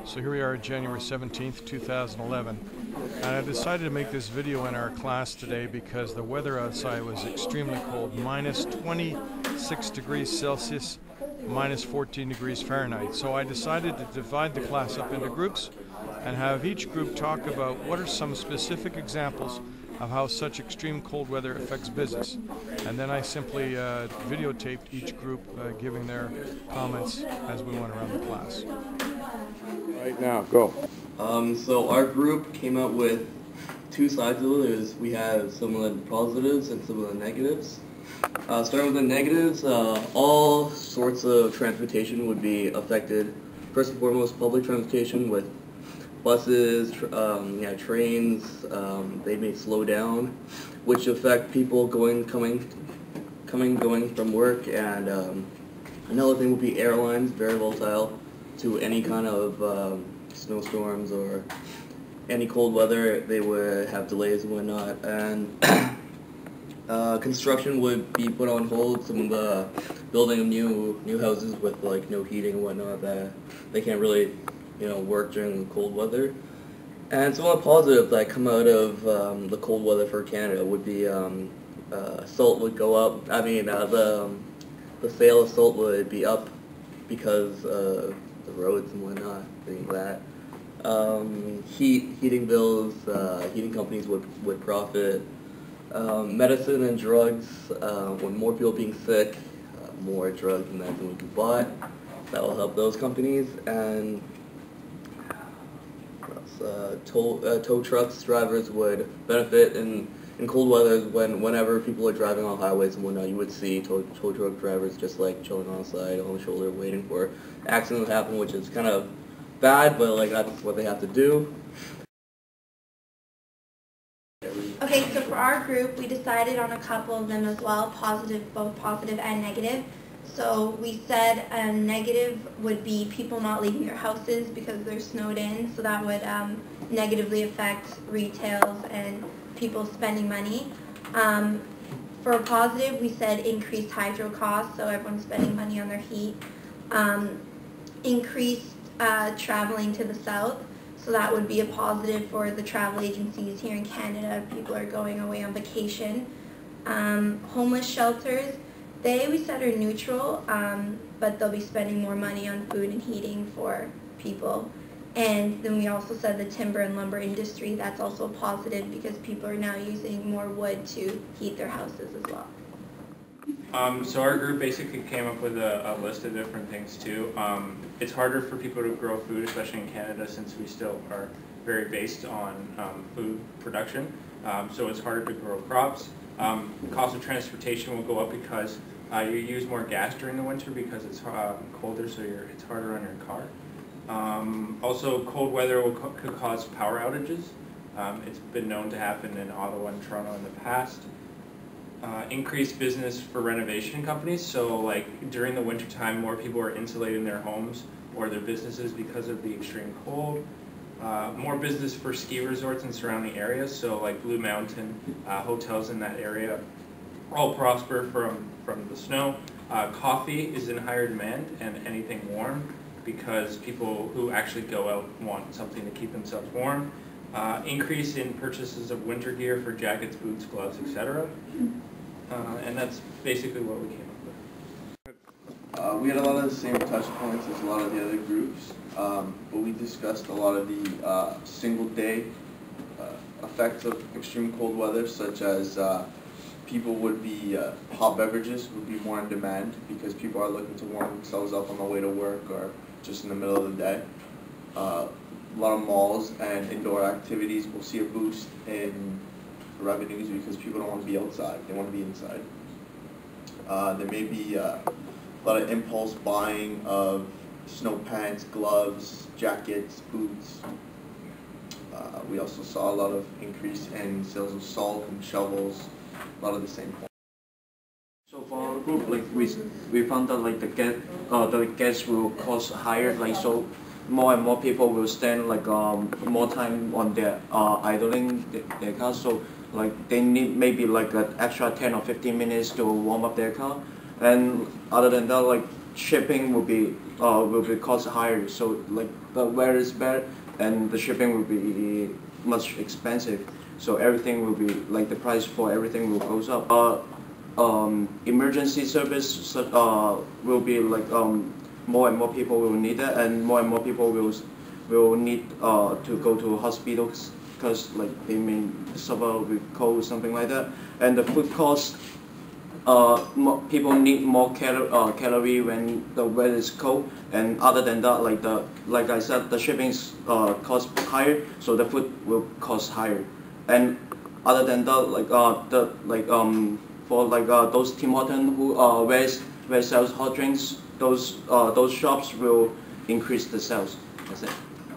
So here we are, January 17th, 2011, and I decided to make this video in our class today because the weather outside was extremely cold, minus 26 degrees Celsius, minus 14 degrees Fahrenheit. So I decided to divide the class up into groups and have each group talk about what are some specific examples of how such extreme cold weather affects business. And then I simply videotaped each group giving their comments as we went around the class. Right now, go. So our group came up with two sides of it. We have some of the positives and some of the negatives. Starting with the negatives, all sorts of transportation would be affected. First and foremost, public transportation with buses, trains. They may slow down, which affect people going from work. And another thing would be airlines, very volatile to any kind of snowstorms or any cold weather. They would have delays and whatnot, and construction would be put on hold. Some of the building of new houses with like no heating and whatnot, that they can't really work during the cold weather. And some of the positives that come out of the cold weather for Canada would be salt would go up. I mean, the sale of salt would be up because the roads and whatnot, things like that. Heating bills, heating companies would profit. Medicine and drugs, when more people being sick, more drugs and medicine would be bought. That will help those companies. And tow trucks drivers would benefit in cold weather. Whenever people are driving on highways and whatnot, you would see tow truck drivers just like chilling on the side on the shoulder waiting for accidents to happen, which is kind of bad, but like that's what they have to do. Okay, so for our group, we decided on a couple of them as well, both positive and negative. So we said a negative would be people not leaving their houses because they're snowed in, so that would negatively affect retails and people spending money. For a positive, we said increased hydro costs, so everyone's spending money on their heat. Increased traveling to the south, so that would be a positive for the travel agencies here in Canada. People are going away on vacation. Homeless shelters, we said are neutral, but they'll be spending more money on food and heating for people. And then we also said the timber and lumber industry, that's also a positive because people are now using more wood to heat their houses as well. So our group basically came up with a list of different things too. It's harder for people to grow food, especially in Canada, since we still are very based on food production. So it's harder to grow crops. Cost of transportation will go up because you use more gas during the winter because it's colder, so it's harder on your car. Also, cold weather could cause power outages. It's been known to happen in Ottawa and Toronto in the past. Increased business for renovation companies, so like during the winter time more people are insulating their homes or their businesses because of the extreme cold. More business for ski resorts in surrounding areas, so like Blue Mountain, hotels in that area all prosper from the snow. Coffee is in higher demand and anything warm because people who actually go out want something to keep themselves warm. Increase in purchases of winter gear for jackets, boots, gloves, etc. And that's basically what we came up with. We had a lot of the same touch points as a lot of the other groups, but we discussed a lot of the single day effects of extreme cold weather, such as people would be, hot beverages would be more in demand because people are looking to warm themselves up on the way to work or just in the middle of the day. A lot of malls and indoor activities will see a boost in revenues because people don't want to be outside, they want to be inside. There may be a lot of impulse buying of snow pants, gloves, jackets, boots. We also saw a lot of increase in sales of salt and shovels, a lot of the same points. So for our group, like we found that like the gas will cost higher, like so more and more people will spend like more time on their idling their cars. So like they need maybe like an extra 10 or 15 minutes to warm up their car. And other than that, like shipping will be cost higher. So like the weather is bad and the shipping will be much expensive. So everything will be like the price for everything will goes up. Emergency service will be like more and more people will need it, and more people will need to go to hospitals because like they may suffer with cold or something like that. And the food cost, people need more calorie when the weather is cold. And other than that, like I said, the shipping's cost higher, so the food will cost higher. And other than that, for those Tim Hortons who where sells hot drinks, those shops will increase the sales. That's it.